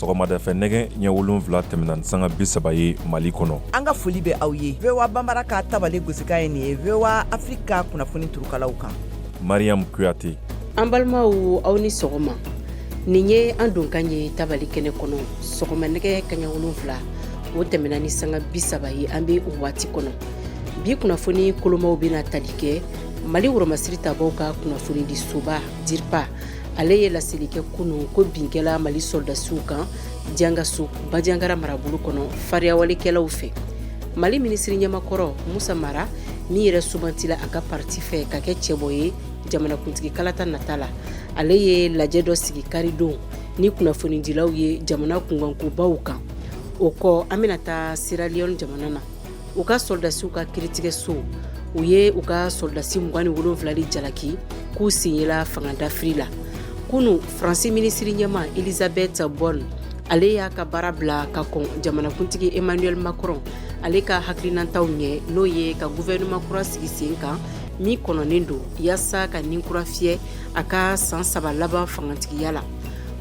sɔgɔmada fɛ nɛgɛ ɲɛ 7 tɛmɛna sanga 30 ye Mali kɔnɔ. An ka foli bɛ aw ye. VOA Bambara ka tabale gosika ye nin ye VOA Afrika kunnafoni turukalaw kan. Mariam Kuyate. An balimaw aw ni sɔgɔma. Nin ye an don kan ye tabali kɛnɛ kɔnɔ. Sɔgɔma nɛgɛ kaɲɛ 7 o tɛmɛna ni sanga 30 ye an bɛ o waati kɔnɔ. Bi kunnafoni kolomaw bɛna tali kɛ Mali woromasiri tabaw ka kunnafoni di soba DIRPA. Ale ye laseli kɛ kunu ko binkɛla Mali soldasiw kan Jangaso Bajangara marabolo kɔnɔ fariya walikɛlaw fɛ. Mali ministri ɲɛmakɔrɔ Musa Mara min yɛrɛ subantila a ka parti fɛ ka kɛ cɛbɔ ye jamanakuntigi kalata nata la. Ale ye lajɛ dɔ sigi karidon ni kunnafoni dilaw ye jamana kunkankobaw kan. O kɔ an bɛna taa Sierra Leone jamana na. U ka soldasiw ka kiritigɛ so u ye u ka soldasi 27 de jalaki k'u signela fanga dafiri la. Kunu Fransi ministri ɲɛma Elisabeth Borne ale y'a ka baara bila ka kɔn jamanakuntigi Emmanuel Macron ale ka hakilinantaw ɲɛ n'o ye ka gouvernement kura sigi sen kan min kɔnɔnen don yaasa ka ninkura fiyɛ a ka san 3 laban fangatigiya la.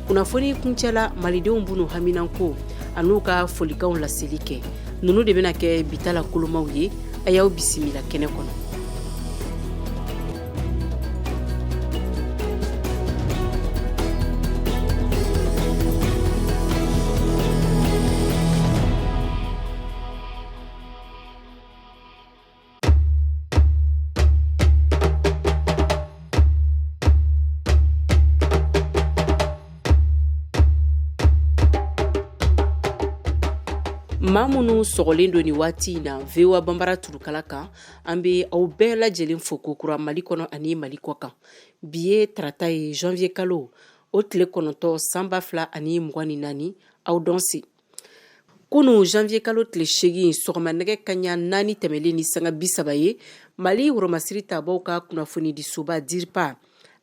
Kunnafoni kuncɛla malidenw bunu haminanko an'u ka folikanw laseli kɛ. Nunu de bɛna kɛ bitala kolomaw ye a y'aw bisimila kɛnɛ kɔnɔ. Maa minnu sɔgɔlen don ni waati in na VOA Bambara turukala kan an bɛ aw bɛɛ lajɛlen fo kokura Mali kɔnɔ ani Mali kɔ kan. Bi ye tarata ye janvier kalo o tile 9 san 2024 aw dɔn se. Kunu janvier kalo tile 8 sɔgɔma nɛgɛ kaɲa 4 tɛmɛlen ni sanga 30 ye Mali woromasiri tabaw ka kunnafoni di soba DIRPA.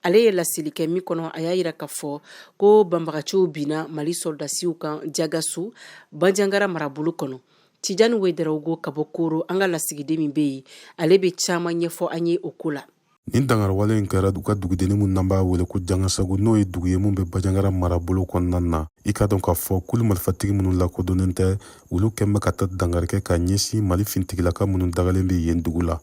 Ale ye laseli kɛ min kɔnɔ a y'a yira k'a fɔ ko banbagaciw bina Mali soldasiw kan Jagasu Banjangara marabolo kɔnɔ. Tijani Wederawogo ka bɔ Koro an ka lasigiden min bɛ yen ale bɛ caman ɲɛfɔ an ye o ko la. Nin dangarwale in kɛra u ka dugudeni mun nan b'a wele ko Jangasago n'o ye dugu ye mun bɛ Bajangara marabolo kɔnɔna na. I ka dɔn k'a fɔ kulu marifatigi minnu lakodɔnnen tɛ olu kɛn bɛ ka taa dangarikɛ ka ɲɛsin Mali fintigilaka minnu dagalen bɛ yen dugu la.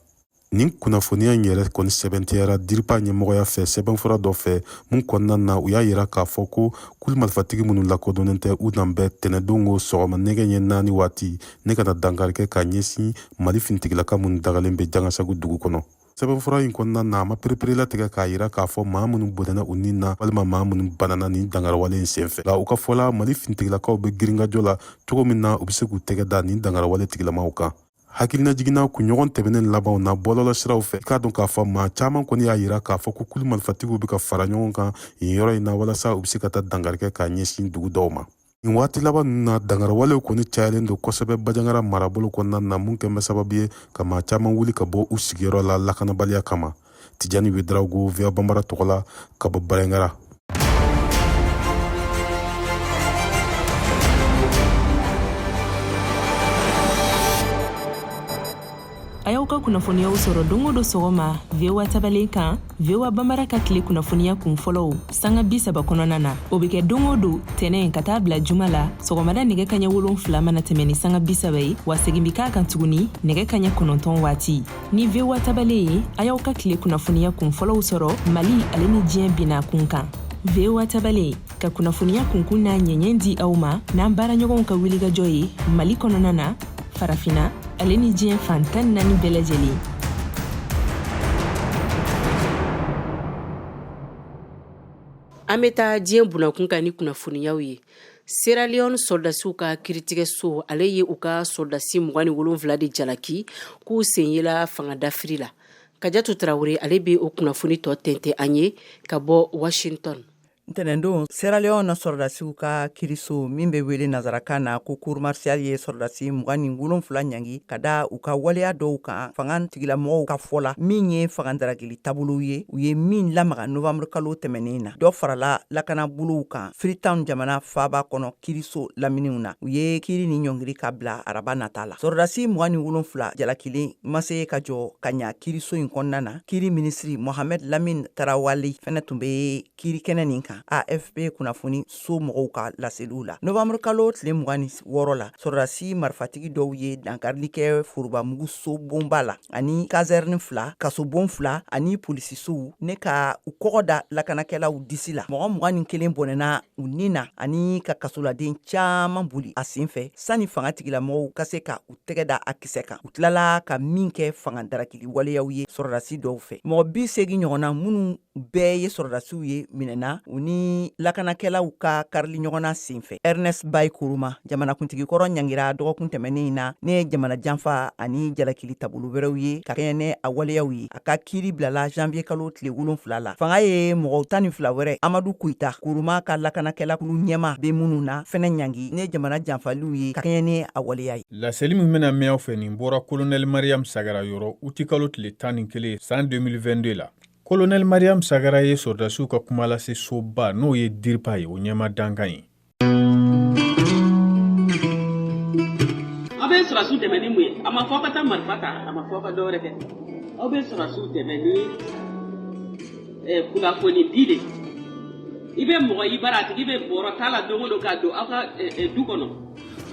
Nin kunnafoniya in yɛrɛ kɔni sɛbɛntiyara DIRPA ɲɛmɔgɔya fɛ sɛbɛnfura dɔ fɛ mun kɔnɔna na u y'a yira k'a fɔ ko kulu marifatigi minnu lakodɔnnen tɛ u nan bɛ tɛnɛdon o sɔgɔma nɛgɛ ɲɛ 4 waati ne ka na dangarikɛ ka ɲɛsin Mali fintigilaka minnu dagalen bɛ Jangasago dugu kɔnɔ. Sɛbɛnfura in kɔnɔna na a ma pereperela tigɛ k'a yira k'a fɔ maa minnu bɔnɛna u nin na walima maa minnu banana nin dangarawale in senfɛ. Nka u ka fɔla Mali fintigilakaw bɛ giringajɔ la cogo min na u bɛ se k'u tɛgɛ da nin dangarawale tigilamaw kan. Hakilina jiginna kunɲɔgɔn tɛmɛnen labanw na bɔlɔlɔ siraw fɛ. I k'a dɔn k'a fɔ maa caman kɔni y'a yira k'a fɔ ko kulu marifatigiw bɛ ka fara ɲɔgɔn kan yen yɔrɔ in na walasa u bɛ se ka taa dangarikɛ k'a ɲɛsin dugu dɔw ma. Nin waati laban ninnu na dangarawalew kɔni cayalen don kosɛbɛ Bajangara marabolo kɔnɔna na mun kɛn bɛ sababu ye ka maa caman wuli ka bɔ u sigiyɔrɔ la lakanabaliya kama. Tijani Wederawogo VOA Bambara tɔgɔ la ka bɔ Bajangara. A y'aw ka kunnafoniyaw sɔrɔ don o don sɔgɔma VOA tabalen kan VOA Bambara ka tile kunnafoniya kun fɔlɔw sanga 30 kɔnɔna na o bɛ kɛ don o don tɛnɛn ka taa bila juma la sɔgɔmada nɛgɛ kaɲɛ 7 mana tɛmɛ ni sanga 30 ye wa segin bi k'a kan tuguni nɛgɛ kaɲɛ 9 waati ni VOA tabalen ye a y'aw ka tile kunnafoniya kun fɔlɔw sɔrɔ Mali ale ni diɲɛ bina kun kan VOA tabalen ka kunnafoniya kunkun n'a ɲɛɲɛ di aw ma n'an baaraɲɔgɔnw ka wulikajɔ ye Mali kɔnɔna na farafina ale ni diɲɛ fan 14 bɛɛ lajɛlen. An bɛ taa diɲɛ bunakun kan ni kunnafoniyaw ye. Sierra Leone soldasiw ka kiritigɛ so ale ye u ka soldasi 27 de jalaki k'u sen yela fanga dafiri la. Kajatu Traoré ale bɛ o kunnafoni tɔ tɛntɛn an ye ka bɔ Washington. Ntɛnɛndon Sierra Leone soldasiw ka kiriso min bɛ wele nazarakan na ko cour martial ye soldasi 27 ɲangi ka da u ka waleya dɔw kan fanga tigilamɔgɔw ka fɔ la min ye fangadaragili taabolo ye u ye min lamaga novembre kalo tɛmɛnen na dɔ farala lakanabolow kan Freetown jamana faaba kɔnɔ kiriso laminiw na u ye kiri ni ɲɔngiri ka bila araba nata la soldasi 27 jalakilen ma se ka jɔ ka ɲa kiriso in kɔnɔna na kiri ministri Mohamed Lamine Tarawali fɛnɛ tun bɛ kiri kɛnɛ nin kan kan AFP kunnafoni so mɔgɔw ka laseliw la novembre kalo tile 26 la sɔrɔdasi marifatigi dɔw ye dankarili kɛ forobamugu so bonba la ani caserne 2 kasobon 2 ani polisisow ne ka u kɔgɔ da lakanakɛlaw disi la mɔgɔ 21 bɔnɛna u nin na ani ka kasoladen caaman boli a sen fɛ sani fanga tigilamɔgɔw ka se ka u tɛgɛ da a kisɛ kan u tilala ka min kɛ fanga darakili waleyaw ye sɔrɔdasi dɔw fɛ mɔgɔ 20 ɲɔgɔnna minnu bɛɛ ye sɔrɔdasiw ye minɛna u ni lakanakɛlaw ka karili ɲɔgɔnna sen fɛ Ernest Bay Kuruma jamanakuntigi kɔrɔ ɲangira dɔgɔkun tɛmɛnen na ne ye jamana janfa ani jalakili tabolo wɛrɛw ye ka kɛɲɛ a waleyaw ye a ka kiiri bilala janvier kalo tile 7 la fanga ye mɔgɔ 12 wɛrɛ Amadu Kuyita Kuruma ka lakanakɛlakulu ɲɛma be minnu na fɛnɛ ɲangi ne jamana janfaliw ye ka kɛɲɛ a waleya ye laseli min bɛna mɛn aw fɛ nin bɔra Colonel Mariam Sagara yɔrɔ uti kalo tile 11 san 2022 la Colonel Mariam Sagara ye sɔrɔdasiw ka kuma lase soba n'o ye DIRPA ye o ɲɛma dankan ye aw bɛ sɔrɔdasiw dɛmɛ ni mun ye a ma fɔ ka taa marifa ta a ma fɔ ka dɔwɛrɛ kɛ aw bɛ sɔrɔdasiw dɛmɛ ni kunnafoni di de i bɛ mɔgɔ i bara a tigi bɛ bɔrɔ t'a la don o don k'a don aw ka du kɔnɔ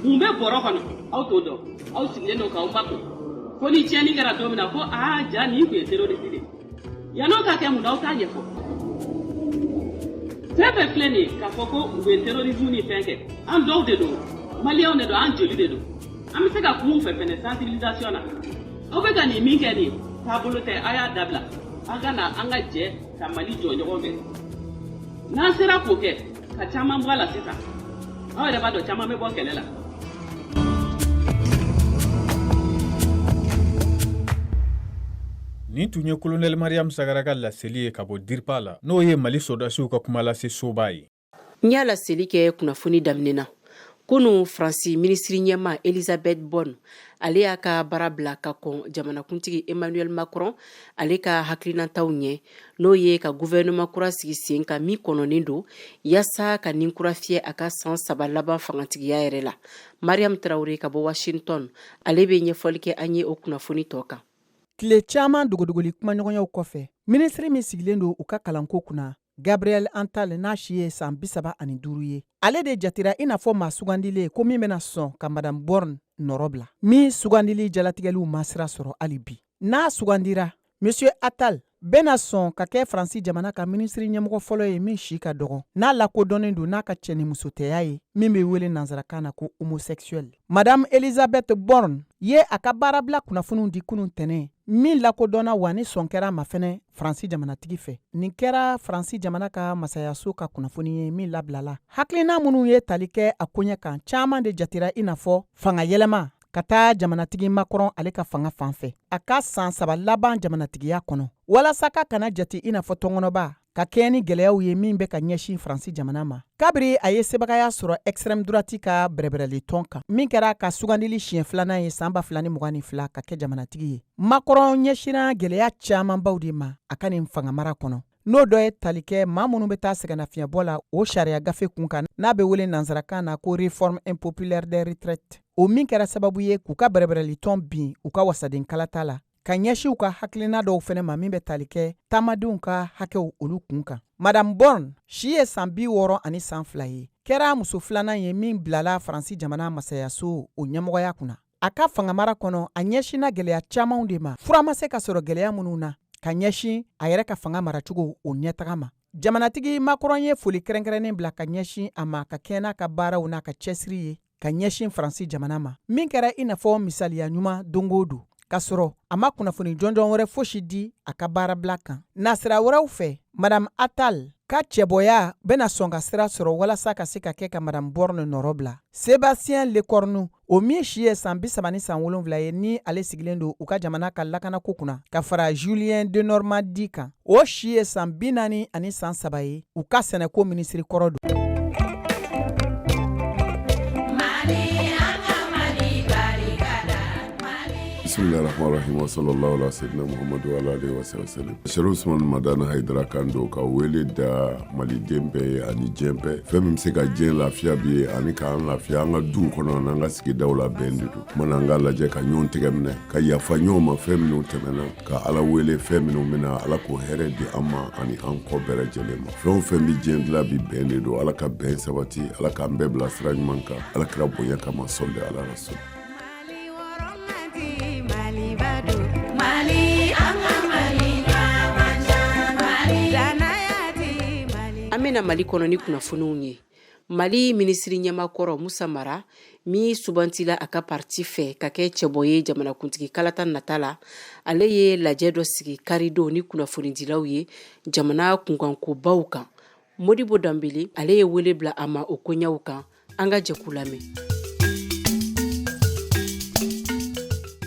mun bɛ bɔrɔ kɔnɔ aw t'o dɔn aw sigilen don k'aw ba kun fo ni tiɲɛni kɛra don min na ko ja nin tun ye terroriste de yan'o ka kɛ mun na aw t'a ɲɛfɔ fɛn fɛn filɛ nin ye k'a fɔ ko u bɛ terrorisme ni fɛn kɛ an dɔw de don maliyɛnw de don an joli de don an bɛ se ka kuma u fɛ fɛnɛ sensibilisation na aw bɛ ka nin min kɛ nin ye taabolo tɛ a y'a dabila an ka na an ka jɛ ka Mali jɔ ɲɔgɔn fɛ n'an sera k'o kɛ ka caman bɔ a la sisan aw yɛrɛ b'a dɔn caman bɛ bɔ kɛlɛ la. nin tun ye Colonel Mariam Sagara ka laseli ye ka bɔ DIRPA la n'o ye Mali sɔrɔdasiw ka kuma lase soba ye n y'a laseli kɛ kunnafoni daminɛ na kunu Faransi minisiri ɲɛma Elisabeth Borne ale y'a ka baara bila ka kɔn jamanakuntigi Emmanuel Macron ale ka hakilinataw ɲɛ n'o ye ka gouvernement kura sigi sen ka min kɔnɔnen don yaasa ka nin kura fiyɛ a ka san 3 laban fangatigiya yɛrɛ la Mariam Traoré ka bɔ Washington ale bɛ ɲɛfɔli kɛ an ye o kunnafoni tɔ kan tile caaman dogodogoli kumaɲɔgɔnyaw kɔfɛ minisiri min sigilen don u ka kalanko kunna Gabriel Antal n'a si ye san 35 ye ale de jatira i n'a fɔ maa sugandilen ko min bɛna sɔn ka Madame Borne nɔrɔ bila min sugandili jalatigɛliw ma sira sɔrɔ hali bi n'a sugandira Monsieur Attal bɛna sɔn ka kɛ Faransi jamana ka minisiri ɲɛmɔgɔ fɔlɔ ye min si ka dɔgɔ n'a lakodɔnnen don n'a ka cɛnimusotɛya ye min bɛ wele nansarakan na ko homosexuel Madame Elisabeth Borne ye a ka baarabila kunnafoniw di kunun tɛnɛ min lakodɔnna wa ni sɔn kɛra ma fɛnɛ Faransi jamanatigi fɛ nin kɛra Faransi jamana ka masayaso ka kunnafoni ye min labilala hakilina minnu ye tali kɛ a koɲɛ kan caaman de jatira i n'a fɔ fanga yɛlɛma ka taa jamanatigi Macron ale ka fanga fan fɛ a ka san 3 laban jamanatigiya kɔnɔ walasa ka kana jate i n'a fɔ tɔngɔnɔba ka kɛ ni gɛlɛyaw ye min bɛ ka ɲɛsin Faransi jamana ma kabiri a ye sebagaya sɔrɔ extrême droite ka bɛrɛbɛrɛli tɔn kan min kɛra ka sugandili siɲɛ 2nan ye san 2022 ka kɛ jamanatigi ye Macron ɲɛsira gɛlɛya caaman baw de ma a ka nin fangamara kɔnɔ n'o dɔ ye tali kɛ maa minnu bɛ taa sɛgɛnnafiɲɛbɔ la o sariya gafe kun kan n'a bɛ wele nansarakan na ko réforme impopulaire des retraites o min kɛra sababu ye k'u ka bɛrɛbɛrɛli tɔn bin u ka wasaden kalata la ka ɲɛsiw ka hakilina dɔw fɛnɛ ma min bɛ tali kɛ taamadenw ka hakɛw olu kun kan Madame Borne si ye san 60 ani san 2 ye kɛra muso filanan ye min bilala Faransi jamana masayaso o ɲɛmɔgɔya kunna a ka fangamara kɔnɔ a ɲɛsina gɛlɛya camanw de ma fura ma se ka sɔrɔ gɛlɛya minnu na ka ɲɛsin a yɛrɛ ka fanga maracogo o ɲɛtaga ma jamanatigi Macron ye foli kɛrɛnkɛrɛnnen bila ka ɲɛsin a ma ka kɛ n'a ka baaraw n'a ka cɛsiri ye ka ɲɛsin Faransi jamana ma min kɛra i n'a fɔ misaliya ɲuman don o don ka sɔrɔ a ma kunnafoni jɔnjɔn wɛrɛ fosi di a ka baarabila kan nasira wɛrɛw fɛ Madame Attal ka cɛbɔya bɛna sɔn ka sira sɔrɔ walasa ka se ka kɛ ka Madame Borne nɔrɔ bila Sébastien Lecornu o min si ye san 37 ye ni ale sigilen don u ka jamana ka lakanako kunna ka fara Julien de Normandie kan o si ye san 40 ani san 3 ye u ka sɛnɛko minisiri kɔrɔ don Bismillahirrahmanirrahim wa sallallahu ala sayyidina Muhammadu wa ala alihi wa sallam. Sharif Usman Madana Haidara Kando ka wele da maliden bɛɛ ani diɲɛ bɛɛ fɛn min bɛ se ka diɲɛ lafiya bi ani k'an lafiya an ka duw kɔnɔ n'an ka sigidaw la bɛn de don. Kuma na an ka lajɛ ka ɲɔgɔn tɛgɛ minɛ ka yafa ɲɔgɔn ma fɛn minnu tɛmɛna ka Ala wele fɛn minnu bɛna Ala k'o hɛrɛ di an ma ani an kɔ bɛɛ lajɛlen ma. Fɛn o fɛn bɛ diɲɛ dilan bi bɛn de don. Ala ka bɛn sabati, Ala k'an bɛɛ bila sira ɲuman kan. Ala kira bonya kama sɔli ala rasul. An bena Mali kɔnɔ ni kunnafoniw ye. Mali minisiri ɲɛmakɔrɔ Musa Mara min subantila a ka parti fɛ ka kɛ cɛbɔ ye jamanakuntigi kalata nata la, ale ye lajɛ dɔ sigi karido ni kunnafonidilaw ye jamana kunkankobaw kan. Modibo Dambele ale ye wele bila a ma o koɲaw kan. An ka jɛk'u lamɛn.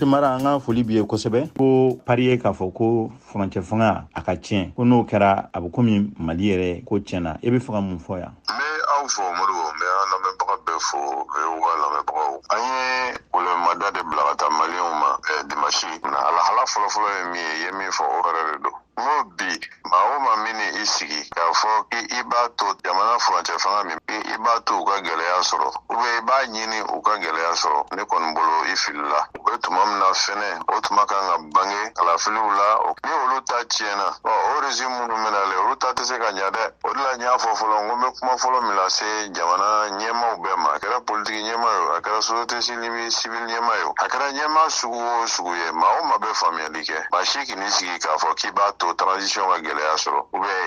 Mara an ka foli b'i ye kosɛbɛ ko pariye k'a fɔ ko furancɛ fanga a ka tiɲɛ ko n'o kɛra a bɛ komi Mali yɛrɛ ko tiɲɛna. E bɛ fɛ ka mun fɔ yan? N bɛ aw fɔ Modibo, n bɛ an lamɛnbaga bɛɛ fɔ VOA lamɛnbagaw. An ye welemada de bila ka taa maliyɛnw ma dimanche. Alahala fɔlɔfɔlɔ ye min ye, i ye min fɔ o yɛrɛ de don. N ko bi maa o maa min ni i sigi k'a fɔ k'i b'a to jamana furancɛ fanga min i b'a to u ka gɛlɛya sɔrɔ i b'a ɲini u ka gɛlɛya sɔrɔ, ne kɔni bolo i filila. U bɛ tuma min na fɛnɛ o tuma kan ka bange kalafiliw la, ni olu ta tiɲɛna o régime minnu bɛna le olu ta tɛ se ka ɲa dɛ. O de la n y'a fɔ fɔlɔ n ko n bɛ kuma fɔlɔ min lase jamana ɲɛmaaw bɛɛ ma, a kɛra politiki ɲɛmaa ye, a kɛra société civile ɲɛmaa ye, a kɛra ɲɛmaa sugu o sugu ye, maa o maa bɛ faamuyali kɛ. Maa si k'i sigi k'a fɔ k'i b'a to transition ka gɛlɛya sɔrɔ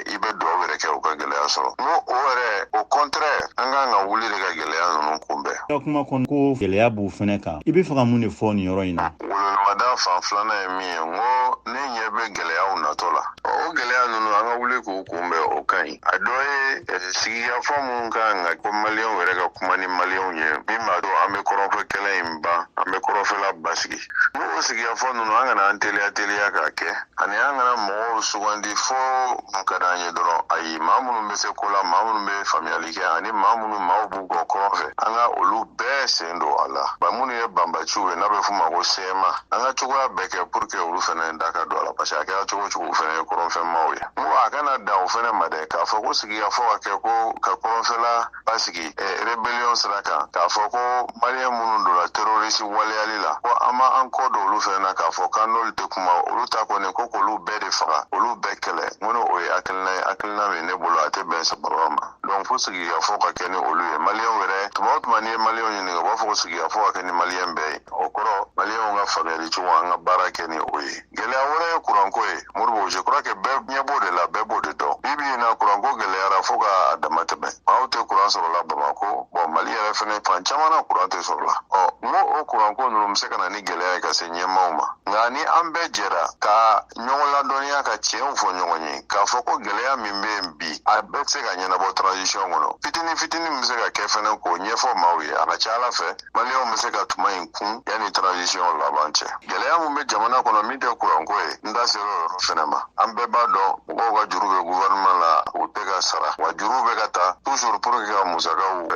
i bɛ duwawu yɛrɛ kɛ u ka gɛlɛya sɔrɔ. N ko o yɛrɛ au contraire an kan ka wuli de ka gɛlɛya ninnu kunbɛn. Kuma kɔnɔ ko gɛlɛya b'u fɛnɛ kan, i bɛ fɛ ka mun de fɔ nin yɔrɔ in na? Welemada fan filanan ye min ye, n ko ne ɲɛ bɛ gɛlɛyaw natɔ la. O gɛlɛya ninnu an ka wuli k'u kunbɛn o ka ɲi. A dɔ ye sigikafɔ minnu kan ka ko maliyɛnw yɛrɛ ka kuma ni maliyɛnw ye min b'a to an bɛ kɔrɔnfɛ kɛlɛ in ban, an bɛ kɔrɔnfɛla basigi. N ko o sigikafɔ ninnu an kana an teliya k'a kɛ, ani an kana mɔgɔw sugandi fo mun ka d'an ye dɔrɔn. Ayi, maa minnu bɛ se ko la, maa minnu bɛ faamuyali kɛ, ani maa minnu maaw b'u kɔ kɔrɔnfɛ, an ka olu bɛɛ sen don a la. Ba minnu ye banbaciw ye n'a bɛ f'u ma ko CMA, an ka cogoya bɛɛ kɛ pour que olu fɛnɛ da ka don a la, parce que a kɛra cogo cogo u fɛnɛ ye kɔrɔnfɛmaaw ye. N ko a kana dan o fɛnɛ ma dɛ, k'a fɔ ko sigikafɔ ka kɛ ko ka kɔrɔnfɛla basigi rébellion sira kan, k'a fɔ ko maliyɛn minnu donna terroriste waleyali la, ko an ma an kɔ don olu fɛnɛ na k'a fɔ k'an n'olu tɛ kuma, olu ta kɔni ko k'olu bɛɛ de faga, olu bɛɛ kɛlɛ. N ko o ye hakilina min ne bolo a tɛ bɛn sababa ma. Donc fo sigikafɔ ka kɛ ni olu ye. Maliyɛnw yɛrɛ tuma o tuma n'i ye maliyɛnw ɲininka u b'a fɔ ko sigikafɔ ka kɛ ni maliyɛn bɛɛ ye. O kɔrɔ maliyɛnw ka faamuyali cogo an ka baara kɛ ni o ye. Gɛlɛya wɛrɛ ye kuranko ye. Modibo, je crois que bɛɛ ɲɛ b'o de la, bɛɛ b'o de dɔn. Bi in na kuranko gɛlɛyara fo ka dama tɛmɛ. Maaw tɛ kuran sɔrɔ la Bamako, Mali yɛrɛ fɛnɛ fan caman na kuran tɛ sɔrɔ la. N ko o kuranko ninnu bɛ se ka na ni gɛlɛya ye ka se ɲɛmaaw ma. Nka ni an bɛɛ jɛra ka ɲɔgɔn ladɔnniya ka tiɲɛw fɔ ɲɔgɔn ye, k'a fɔ ko gɛlɛya min bɛ yen bi a bɛɛ tɛ se ka ɲɛnabɔ transition kɔnɔ. Fitini bɛ se ka kɛ fɛnɛ k'o ɲɛfɔ maaw ye. A ka ca Ala fɛ maliyɛnw bɛ se ka tuma in kun yanni transition laban cɛ. Gɛlɛya min bɛ jamana kɔnɔ min tɛ kuranko ye, n da sera o yɔrɔ fɛnɛ ma. An bɛɛ b'a dɔn mɔgɔw ka juru bɛ gouvernement la u tɛ ka sara, wa juru bɛ ka taa toujours pour que ka musakaw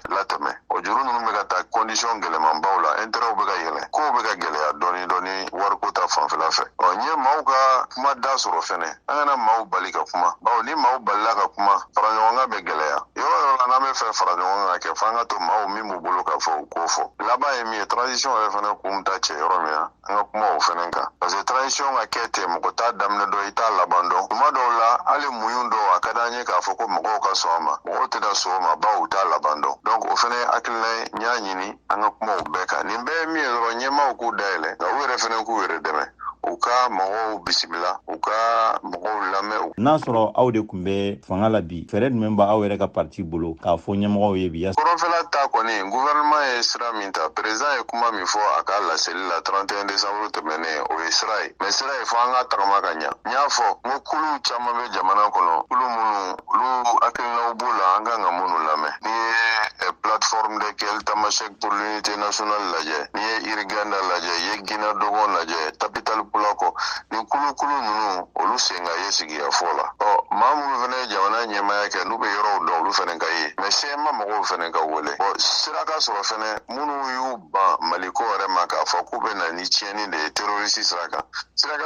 latɛmɛ. O juru ninnu bɛ ka taa condition gɛlɛmanbaw la, intérêt bɛ ka yɛlɛ, kow bɛ ka gɛlɛya dɔɔni wariko ta fanfɛla fɛ. N ye maaw ka kuma da sɔrɔ fɛnɛ, an kana maaw bali ka kuma. Bawo ni maaw balila ka kuma, faraɲɔgɔnkan bɛ gɛlɛya. Yɔrɔ la n'an bɛ fɛ faraɲɔgɔnkan ka kɛ, f'an ka to maaw min b'u bolo ka fɔ u k'o fɔ. Laban ye min ye, transition yɛrɛ fɛnɛ kun ta cɛ yɔrɔ min na, an ka kuma o fɛnɛ kan. Parce que transition ka kɛ ten, mɔgɔ t'a daminɛ dɔn, i t'a laban dɔn. Tuma dɔw la, hali muɲu dɔw a ka d'an ye k'a fɔ ko mɔgɔw ka sɔn a ma. Mɔgɔw tɛna sɔn o ma, bawo u t'a laban dɔn. Donc o fɛnɛ hakilina ye, n y'a ɲini an ka kuma o bɛɛ kan. Nin bɛɛ ye min ye dɔrɔn ɲɛmaaw k'u dayɛlɛ, nka u yɛrɛ fɛnɛ k'u yɛrɛ dɛmɛ. U ka mɔgɔw bisimila, u ka mɔgɔw lamɛn. N'a sɔrɔ aw de kun bɛ fanga la bi, fɛɛrɛ jumɛn b'aw yɛrɛ ka parti bolo k'a fɔ ɲɛmɔgɔw ye bi? Kɔrɔnfɛla ta kɔni gouvernement ye sira min ta, président ye kuma min fɔ a ka laseli la 31 décembre tɛmɛnen, o ye sira ye. Mais sira ye fɔ an ka tagama ka ɲa. N y'a fɔ n ko kulu caman bɛ jamana kɔnɔ, kulu minnu olu hakilinaw b'o la, an kan ka minnu lamɛn. N'i ye plateforme de Kelle Tamasek pour l'unité nationale lajɛ, n'i ye Iriganda lajɛ, i ye Guinée Dogon lajɛ, Capital Pulako, nin kulu ninnu olu sen ka ye sigikafɔ la. Maa minnu fɛnɛ ye jamana ɲɛmaaya kɛ n'u bɛ yɔrɔw dɔn olu fɛnɛ ka ye, mais CMA mɔgɔw fɛnɛ ka wele. Sira ka sɔrɔ fɛnɛ minnu y'u ban Maliko yɛrɛ ma k'a fɔ k'u bɛ na ni tiɲɛni de ye terroriste sira kan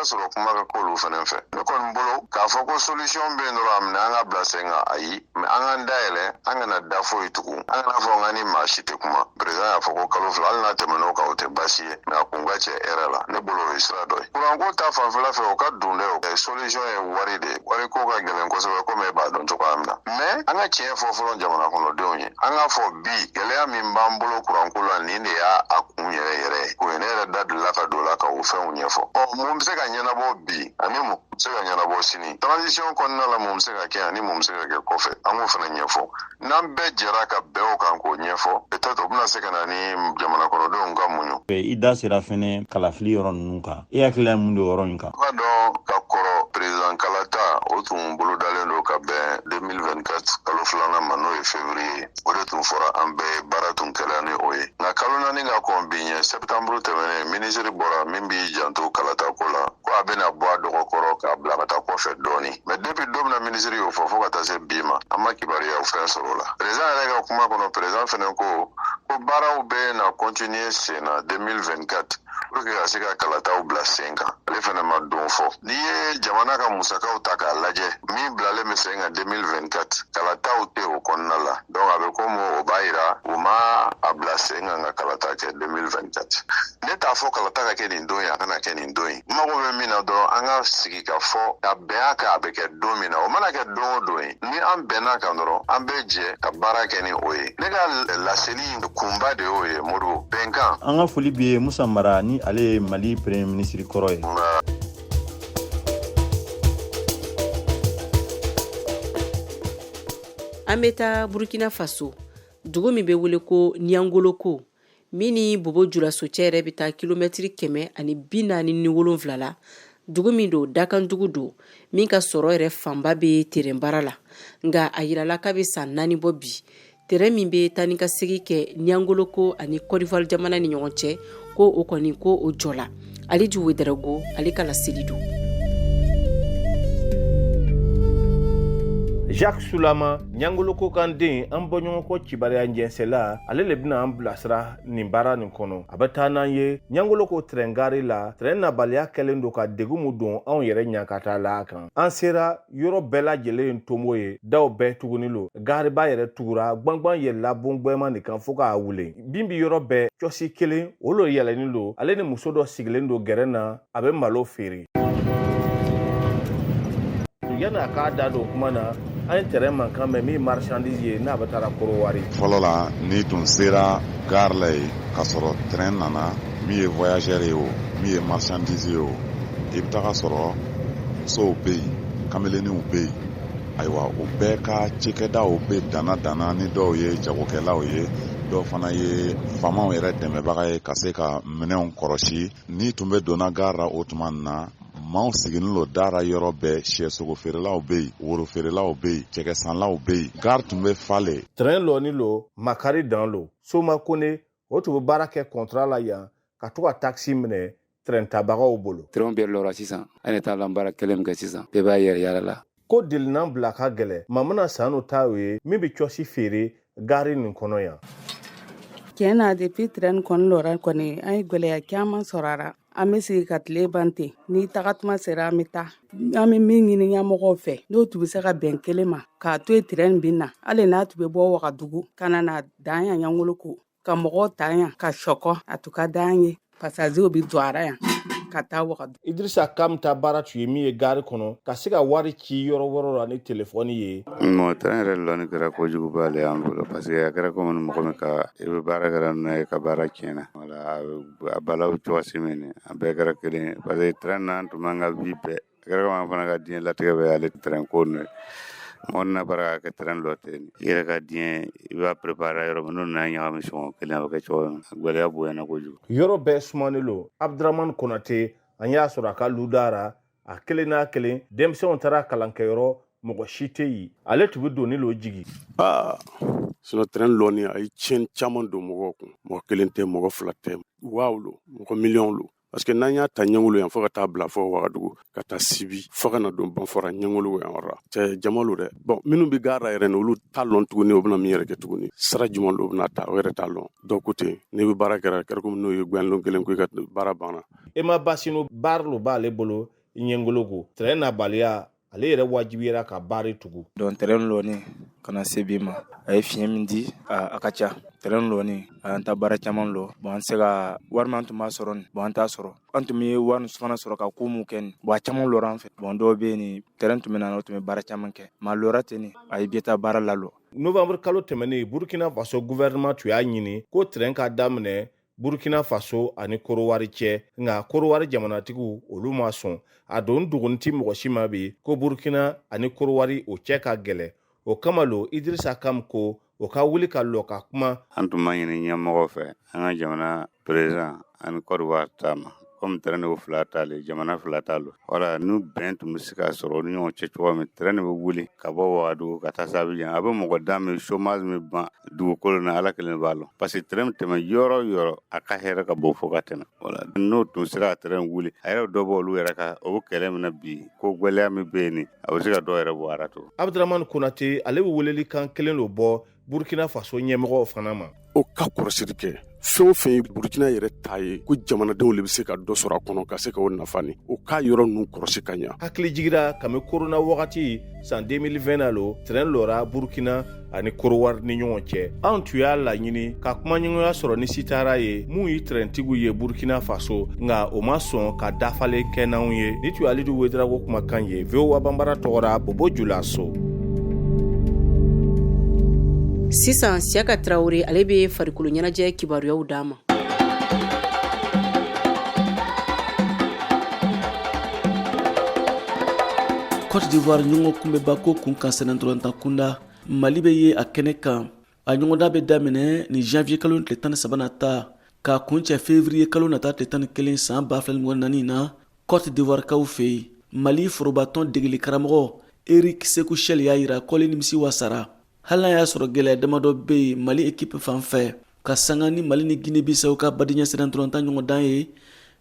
sɔrɔ kuma ka k'olu fɛnɛ fɛ ne kɔni bolo k'a fɔ ko solution bɛ yen dɔrɔn a minɛ an ka bila sen kan ayi mɛ an k'an dayɛlɛ an kana da foyi tugun an kana fɔ n ka ni maa si tɛ kuma président y'a fɔ ko kalo 2 hali n'a tɛmɛn'o kan o tɛ baasi ye mɛ a kun ka cɛ hɛrɛ la ne bolo o ye sira dɔ ye kuranko ta fanfɛla fɛ o ka dun dɛ solution ye wari de ye wari ko ka gɛlɛn kosɛbɛ komi e b'a dɔn cogoya min na mɛ an ka tiɲɛ fɔ fɔlɔ jamana kɔnɔdenw ye an k'a fɔ bi gɛlɛya min b'an bolo kuranko la nin de y'a kun yɛrɛ yɛrɛ ye o ye ne yɛrɛ da delila ka don la ka o fɛnw ɲɛfɔ mun bɛ se ka ɲɛnabɔ bi ani mun bɛ se ka ɲɛnabɔ sini transition kɔnɔna la mun bɛ se ka kɛ ani mun bɛ se ka kɛ kɔfɛ an k'o fana ɲɛfɔ n'an bɛɛ jɛra ka bɛn o kan k'o ɲɛfɔ peut-être o bɛna se ka na ni jamana kɔnɔdenw ka muɲu i da sera fɛnɛ kalafili yɔrɔ ninnu kan i hakili la mun don yɔrɔ in kan ka dɔn ka kɔrɔ président kalata o tun bolodalen don ka bɛn 2024 kalo 2nan ma n'o ye février o de tun fɔra an bɛɛ baara tun kɛla ni o ye nka kalo 4 ka kɔn bi ɲɛ septembre tɛmɛnen ministre bɔra min b'i janto kalata ko la ko a bɛna bɔ a dɔgɔkɔrɔ k'a bila ka taa kɔfɛ dɔɔni mais depuis don min na ministre y'o fɔ fo ka taa se bi ma an ma kibariyaw fɛn sɔrɔ o la président yɛrɛ ka kuma kɔnɔ président fɛnɛ ko baaraw bɛ na continuer sen na 2024 pour que ka se ka kalataw bila sen kan ale fɛnɛ ma don fɔ n'i ye jamana ka musakaw ta k'a lajɛ min bilalen bɛ sen kan 2024 kalataw tɛ o kɔnɔna la donc a bɛ komi o b'a yira u ma a bila sen kan ka kalata kɛ 2024 ne t'a fɔ kalata ka kɛ nin don ye a kana kɛ nin don ye n mago bɛ min na dɔrɔn an ka sigi ka fɔ ka bɛn a kan a bɛ kɛ don min na o mana kɛ don o don ye ni an bɛnna kan dɔrɔn an bɛ jɛ ka baara kɛ ni o ye ne ka laseli kunba de y'o ye Modibo bɛnkan an ka foli bɛ Musa Mara ni ale ye Mali premier ministre kɔrɔ ye an bɛ taa Burkina Faso dugu min bɛ wele ko Niangoloko min ni Bobo Dioulasso cɛ yɛrɛ bɛ taa kilomɛtiri 147 la dugu min don dakandugu don min ka sɔrɔ yɛrɛ fanba bɛ terrain baara la nka a yirala k'a bɛ san 4 bɔ bi terrain min bɛ taa ni ka segin kɛ Niangoloko ani Côte d'Ivoire jamana ni ɲɔgɔn cɛ ko o kɔni ko o jɔla Aliju Wederago ale ka laseli don Jacques Soulama Niangoloko kan den an bɔɲɔgɔnkɔ cibariya ɲɛnsɛla ale le bɛna an bilasira nin baara nin kɔnɔ a bɛ taa n'an ye Niangoloko terrain gari la terrain nabaliya kɛlen don ka degun mu don anw yɛrɛ ɲankata la kan an sera yɔrɔ bɛɛ lajɛlen tomo ye daw bɛɛ tuguni lo gariba yɛrɛ tugura gbangban yɛlɛla bongbɛman de kan fo k'a wule bin bi yɔrɔ bɛɛ cɔsi kelen o lo yɛlɛnin lo ale ni muso dɔ sigilen don gɛrɛn na a bɛ malo feere yanni a k'a da don kuma na an ye terrain mankan mɛn min marchandise ye n'a bɛ taara Korowari. Fɔlɔ la n'i tun sera gare la yen k'a sɔrɔ train nana min ye voyageur ye o min ye marchandise ye o i bɛ taga sɔrɔ musow bɛ yen kameleniw bɛ yen ayiwa o bɛɛ ka cikɛdaw bɛ dana ni dɔw ye jagokɛlaw ye dɔw fana ye faamaw yɛrɛ dɛmɛbaga ye ka se ka minɛnw kɔrɔsi n'i tun bɛ donna gare la o tuma na maaw siginin lo dara yɔrɔ bɛɛ sɛsogo feerelaw bɛ yen woro feerelaw bɛ yen cɛkɛsanlaw bɛ yen gare tun bɛ falen train lɔni lo makari dan lo Soma Kone o tun bɛ baara kɛ contrat la yan ka to ka taxi minɛ train tabagaw bolo train bɛɛ lɔra sisan an yɛrɛ t'a la baara kelen min kɛ sisan bɛɛ b'a yɛrɛ yala la ko delinan bila ka gɛlɛ mamana sanu ta ye min bɛ cɔsi feere gare nin kɔnɔ yan tiɲɛ na depuis train kɔni lɔra kɔni an ye gɛlɛya caman sɔrɔ a la an bɛ sigi ka tile ban ten ni tagatuma sera an bɛ taa an bɛ min ɲini ɲɛmɔgɔw fɛ n'o tun bɛ se ka bɛn kelen ma k'a to yen train bin na hali n'a tun bɛ bɔ Wagadugu ka na dan yan Niangoloko ka mɔgɔw ta yan ka sɔkɔ a tun ka d'an ye pasajew bɛ don a yan ka taa Wagadugu. Idrissa Kam ta baara tun ye min ye gare kɔnɔ ka se ka wari ci yɔrɔ wɛrɛw la ni telefɔni ye. Mɔgɔ train yɛrɛ lɔni kɛra kojugu b'ale an bolo parce que a kɛra komi mɔgɔ min ka i bɛ baara kɛra n'a ye ka baara tiɲɛna wala a balaw cogosi min a bɛɛ kɛra kelen parce que train na tun man ka vie bɛɛ a kɛra komi an fana ka diɲɛ latigɛ bɛ ale train ko n'o ye mɔgɔ na baara ka kɛ train lɔ ten i yɛrɛ ka diɲɛ i b'a préparer yɔrɔ min n'o nana ɲagami sɔngɔ kelen a bɛ kɛ cogo min gɛlɛya bonyana kojugu. Yɔrɔ bɛɛ sumani lo Abdramane Konate an y'a sɔrɔ a ka ludara a kelen n'a kelen denmisɛnw taara kalankɛyɔrɔ mɔgɔ si tɛ yen ale tun bɛ don ni lo jigi. Sinon train lɔni a ye tiɲɛni caman don mɔgɔw kun mɔgɔ kelen tɛ mɔgɔ fila tɛ waaw lo mɔgɔ miliyɔn lo parce que n'an y'a ta ɲɛngolo yan fo ka taa bila fɔ Wagadugu ka taa Sibi fo ka na don Banfora ɲɛngolo yan yɔrɔ la cɛ jama lo dɛ bon minnu bɛ gara yɛrɛ ni olu t'a lɔn tuguni o bɛna min yɛrɛ kɛ tuguni sira jumɛn lo bɛna ta o yɛrɛ t'a lɔn dɔw ko ten ne bɛ baara kɛra komi n'o ye gwɛnlon kelen ko i ka baara banna Ema Basino baara lo b'ale bolo ɲɛngolo ko tɛrɛn na baliya ale yɛrɛ wajibiyera ka baara tugu donc terrain lɔni kana se bi ma a ye fiɲɛ min di a ka ca terrain lɔni an ta baara caman lɔ bon an se ka wari min tun b'a sɔrɔ nin bon an t'a sɔrɔ an tun bɛ wari fana sɔrɔ ka ko mun kɛ nin bon a caman lɔra an fɛ bon dɔw bɛ nin terrain tun bɛ na o tun bɛ baara caman kɛ maa lɔra ten nin a ye bi taa baara lalɔ Novembre kalo tɛmɛnen Burkina Faso gouvernement tun y'a ɲini ko terrain ka daminɛ Burkina Faso ani Korowari cɛ nka Korowari jamanatigiw olu ma sɔn a don dugunti mɔgɔ si ma bi ko Burkina ani Korowari o cɛ ka gɛlɛ o kama lo Idrissa Kam ko o ka wuli ka lɔ ka kuma an tun b'a ɲini ɲɛmɔgɔ fɛ an ka jamana président ani Korowari ta ma comme terrain de fila t'ale jamana fila t'alo wala n'u bɛn tun bɛ se ka sɔrɔ ni ɲɔgɔn cɛ cogo min terrain de bɛ wuli ka bɔ Wagadugu ka taa Abidjan a bɛ mɔgɔ da min chômage min ban dugukolo na ala kelen b'a lɔ parce que terrain tɛmɛ yɔrɔ o yɔrɔ a ka hɛrɛ ka bon fo ka tɛmɛ wala n'o tun sera ka terrain wuli a yɛrɛ dɔ bɔ olu yɛrɛ ka o kɛlɛ min na bi ko gwɛlɛya min bɛ yen a bɛ se ka dɔ yɛrɛ bɔ ara to Abdramane Konate ale bɛ weleli kan kelen lo bɔ Burkina Faso ɲɛmɔgɔw fana ma o ka kɔrɔsiri kɛ fɛn o fɛn ye Burkina yɛrɛ ta ye ko jamanadenw de bɛ se ka dɔ sɔrɔ a kɔnɔ ka se ka o nafa ni o k'a yɔrɔ ninnu kɔrɔsi ka ɲa hakili jigira kami corona wagati san 2020 na lo terrain lɔra Burkina ani Korowari ni ɲɔgɔn cɛ an tun y'a laɲini ka kumaɲɔgɔnya sɔrɔ ni sitara ye mun ye terraintigiw ye Burkina Faso nka o ma sɔn ka dafalen kɛ n'anw ye ni tun ye Alidu Wedrago kumakan ye VOA Banbara tɔgɔra Bobo Julaso sisan Siaka Traoré ale bɛ farikolo ɲɛnajɛ kibaruyaw d'a ma Côte d'Ivoire ɲɔgɔn kunbɛba ko kun kan sɛnɛntɔlɔntan kunda Mali bɛ ye a kɛnɛ kan a ɲɔgɔnda bɛ daminɛ ni janvier kalo tile 13 na ta k'a kuncɛ février kalo nata tile 11 san 2024 na Côte d'Ivoire kaw fɛ yen Mali forobatɔn degeli karamɔgɔ Eric Sekou Chel y'a yira kɔli nimisi wasara hali n'a y'a sɔrɔ gɛlɛya damadɔ bɛ yen Mali équipe fan fɛ ka sanga ni Mali ni Guinée Bissau ka badenya sɛnɛntɔlɔntan ɲɔgɔndan ye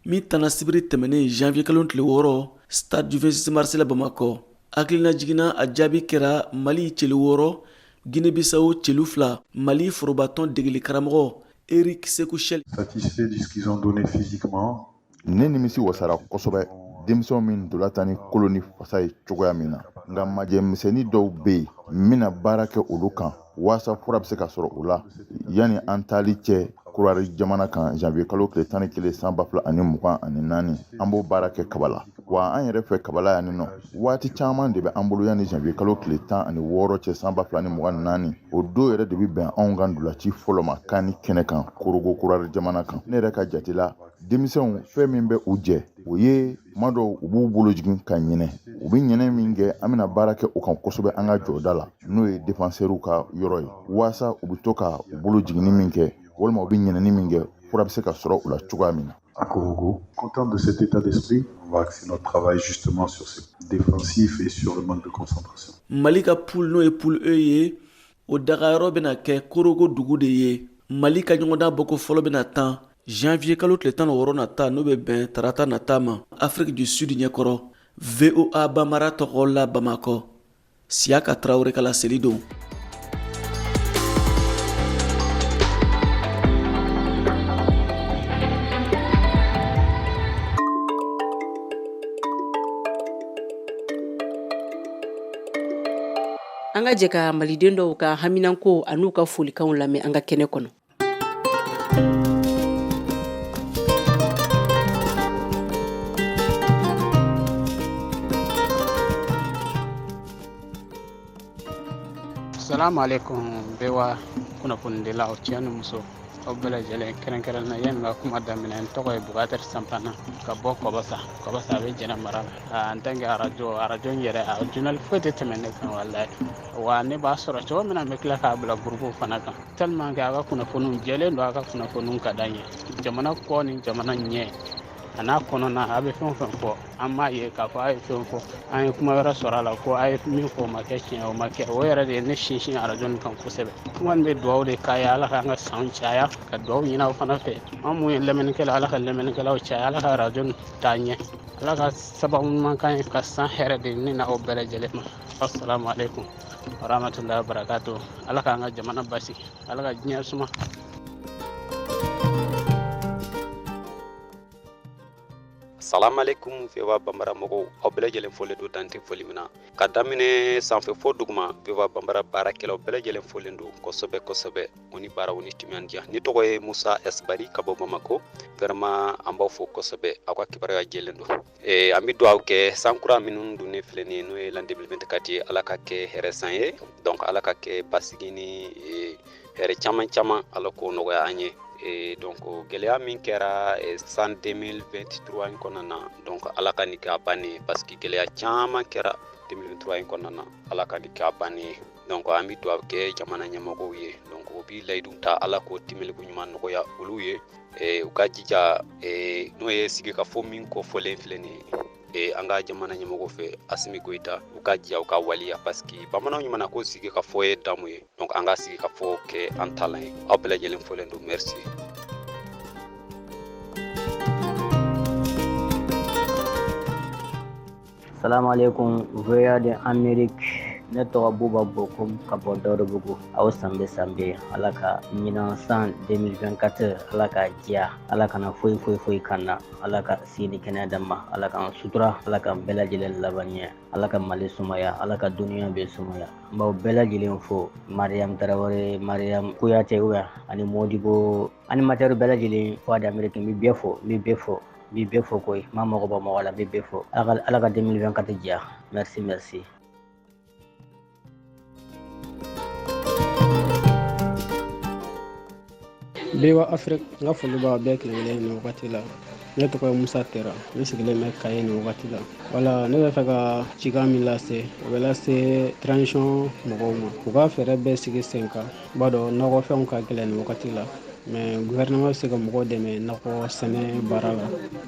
min tana sibiri tɛmɛnen janvier kalo tile 6 stade du 26 mars la Bamakɔ hakilina jiginna a jaabi kɛra Mali celu 6 Guinée Bissau celu 2 Mali forobatɔn degeli karamɔgɔ Eric Sekou Chel satisfait de ce qu'ils ont donné physiquement ne nimisi wasara kosɛbɛ denmisɛnw min dola ta ni koloni fasa ye cogoya min na nka majɛmisɛnnin dɔw bɛ yen n bɛna baara kɛ olu kan waasa fura bɛ se ka sɔrɔ o la yanni an taali cɛ Korowari jamana kan janvier kalo tile 11 san 2024 an b'o baara kɛ kaba la wa an yɛrɛ fɛ kaba la yan nɔ waati caman de bɛ an bolo yanni janvier kalo tile 16 cɛ san 2024 o don yɛrɛ de bɛ bɛn anw ka ndolaci fɔlɔ ma kan ni kɛnɛ kan Korogo Korowari jamana kan ne yɛrɛ ka jate la denmisɛnw fɛn min bɛ u jɛ o ye ma dɔw u b'u bolo jigin ka ɲinɛ u bɛ ɲinɛ min kɛ an bɛna baara kɛ o kan kosɛbɛ an ka jɔda la n'o ye défenseurs ka yɔrɔ ye waasa u bɛ to ka u bolo jiginni min kɛ walima u bɛ ɲinɛni min kɛ fura bɛ se ka sɔrɔ u la cogoya min na. À Korogo, content de cet état d'esprit, on va axer notre travail justement sur ce défensif et sur le manque de concentration. Mali ka poule n'o ye poule E ye o dagayɔrɔ bɛna kɛ Korogo dugu de ye Mali ka ɲɔgɔndan bɔko fɔlɔ bɛna tan janvier kalo tile 16 nata n'o bɛ bɛn tarata nata ma Afrique du Sud ɲɛkɔrɔ VOA Banbara tɔgɔ la Bamakɔ Siaka Traoré ka laseli don. an ka jɛ ka maliden dɔw ka haminanko an'u ka folikanw lamɛn an ka kɛnɛ kɔnɔ. Assalamu alaikum bewa kunnafonidila o cɛ ni muso aw bɛɛ lajɛlen kɛrɛnkɛrɛn na yanni ka kuma daminɛ n tɔgɔ ye Bukatari Sampana ka bɔ Kɔbasa a bɛ Jɛnɛ mara la en tant que radio in yɛrɛ a journal foyi tɛ tɛmɛ ne kan walahi wa ne b'a sɔrɔ cogo min na n bɛ tila k'a bila groupe fana kan tellement que a ka kunnafoniw jɛlen don a ka kunnafoniw ka d'an ye jamana kɔ ni jamana ɲɛ a n'a kɔnɔna a bɛ fɛn o fɛn fɔ an m'a ye k'a fɔ a ye fɛn fɔ an ye kuma wɛrɛ sɔrɔ a la ko a ye min fɔ o ma kɛ tiɲɛ o ma kɛ o yɛrɛ de ye ne sinsin arajo nin kan kosɛbɛ n kɔni bɛ dugawu de k'a ye ala k'an ka sanw caya ka dugawu ɲini aw fana fɛ an mun ye lamɛnnikɛla ala ka lamɛnnikɛlaw caya ala ka arajo nin taa ɲɛ ala ka sababu ɲuman kan ye ka san hɛrɛ de ne na aw bɛɛ lajɛlen ma assalamu alaikum warahmatullahi wabarakatuh ala k'an ka jamana basigi ala ka diɲɛ suma. Salam alaikum Viva Bambara mɔgɔw aw bɛɛ lajɛlen fɔlen don dante foli min na ka daminɛ sanfɛ fɔ duguma Viva Bambara baarakɛlaw bɛɛ lajɛlen fɔlen don kosɛbɛ kosɛbɛ o ni baaraw ni timinandiya ni tɔgɔ ye Musa Esbari ka bɔ Bamako vraiment an b'aw fɔ kosɛbɛ aw ka kibaruya jɛlen don an bɛ dugawu kɛ san kura minnu don ne filɛ nin ye n'o ye l'an 2024 ye ala ka kɛ hɛrɛ san ye donc ala ka kɛ basigi ni hɛrɛ caman caman ala k'o nɔgɔya an ye donc gɛlɛya min kɛra san 2023 in kɔnɔna na donc ala ka nin kɛ a bannen parce que gɛlɛya caman kɛra 2023 in kɔnɔna na ala ka nin kɛ a bannen donc an bɛ dugawu kɛ jamana ɲɛmɔgɔw ye donc o bɛ layidu ta ala k'o timeliku ɲuman nɔgɔya olu ye u ka jija n'o ye sigikafɔ min kɔfɔlen filɛ nin ye an ka jamana ɲɛmɔgɔ fɛ Asimi Goita u ka jija u ka waliya parce que bamananw ɲuman ko sigikafɔ ye damu ye donc an ka sigikafɔ kɛ an talan ye aw bɛɛ lajɛlen fɔlen don merci. Salamu alaikum voya de Amérique ne tɔgɔ Buba Bokum ka bɔ Dɔrɔbugu aw sambe ala ka ɲinan san 2024 ala ka diya ala kana foyi kanna ala ka sini kɛnɛya dama ala ka sutura ala ka bɛɛ lajɛlen laban ɲɛ ala ka Mali sumaya ala ka duniya bɛɛ sumaya n b'aw bɛɛ lajɛlen fo Mariam Tarawele Mariam Kuyate ani Modibo animateur bɛɛ lajɛlen voix d'Amérique n bɛ bɛɛ fo koyi ma mɔgɔ bɔ mɔgɔ la n bɛ bɛɛ fo ala ka 2024 diya merci. Bewa Afrique nga foli b'a bɛɛ kelen-kelen nin wagati la ne tɔgɔ ye Musa Tera ne sigilen bɛ Kaye nin wagati la wala ne bɛ fɛ ka cikan min lase o bɛ lase transition mɔgɔw ma u ka fɛɛrɛ bɛɛ sigi sen kan b'a dɔn nɔgɔfɛnw ka gɛlɛn nin wagati la mais gouvernement bɛ se ka mɔgɔw dɛmɛ nakɔ sɛnɛ baara la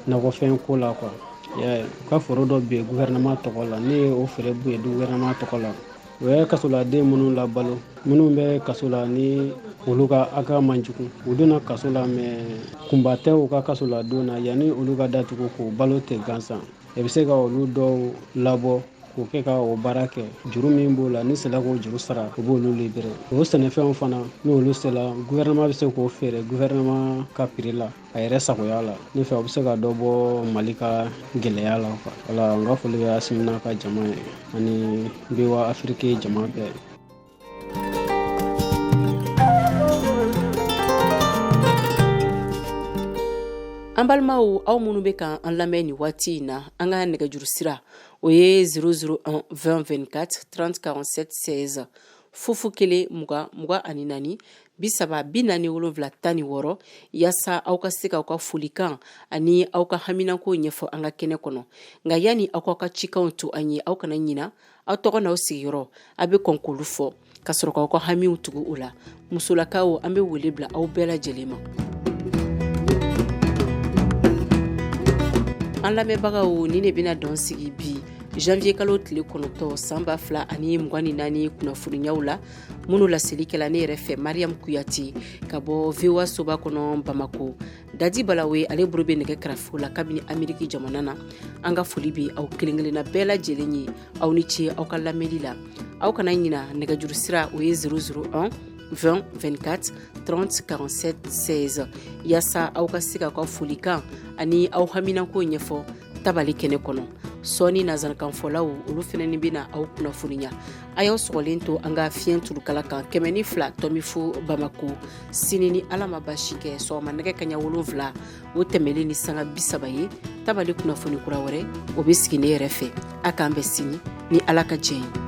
nakɔfɛn ko la quoi u ka foro dɔ bɛ yen gouvernement tɔgɔ la ne ye o fɛɛrɛ bɔ yen gouvernement tɔgɔ la o ye kasoladen minnu labalo minnu bɛ kaso la ni olu ka aka man jugu u donna kaso la mais kunba tɛ u ka kaso la don na yanni olu ka datugu k'o balo tɛ gansan e bɛ se ka olu dɔw labɔ k'o kɛ ka o baara kɛ juru min b'o la ni sera k'o juru sara u b'olu libéré o sɛnɛfɛnw fana n'olu sera gouvernement bɛ se k'o feere gouvernement ka prix la a yɛrɛ sagoya la ne fɛ o bɛ se ka dɔ bɔ Mali ka gɛlɛya la quoi wala n ka foli bɛ Asimina ka jama ye ani Bewa Afrique jama bɛɛ. An balimaw aw minnu bɛ kan an lamɛn nin waati in na an ka nɛgɛjuru sira o ye 001 2024 30 47 16 fufu kelen 20 24 30 46 yaasa aw ka se ka aw ka folikan ani aw ka haminako ɲɛfɔ an ka kɛnɛ kɔnɔ nka yanni aw ka cikanw to an ye aw kana ɲina aw tɔgɔ n'aw sigiyɔrɔ a bɛ kɔn k'olu fɔ ka sɔrɔ k'aw ka hamiw tugu o la musolakaw an bɛ wele bila aw bɛɛ lajɛlen ma. An lamɛnbagaw ni ne bɛna dɔn sigi bi janvier kalo tile 9 san 2024 kunnafoniyaw la minnu laselikɛla ne yɛrɛ fɛ Mariam Kuyate ka bɔ VOA soba kɔnɔ Bamako Dadi Balawe ale bolo bɛ nɛgɛ karafe la kabini Ameriki jamana na an ka foli bɛ aw kelen-kelenna bɛɛ lajɛlen ye aw ni ce aw ka lamɛnli la aw kana ɲina nɛgɛjuru sira o ye 001 20 24 30 47 16 yaasa aw ka se ka folikan ani aw haminako ɲɛfɔ tabali kɛnɛ kɔnɔ sɔɔni nazarakanfɔlaw olu fɛnɛ ni bɛna aw kunnafoniya a y'aw sɔgɔlen to an ka fiɲɛ turukala kan 102 tɔmi fo Bamako sini ni ala ma basi kɛ sɔgɔma nɛgɛ kaɲa 7 o tɛmɛlen ni sanga 30 ye tabali kunnafoni kura wɛrɛ o bɛ sigi ne yɛrɛ fɛ a k'an bɛ sini ni ala ka jɛ ye.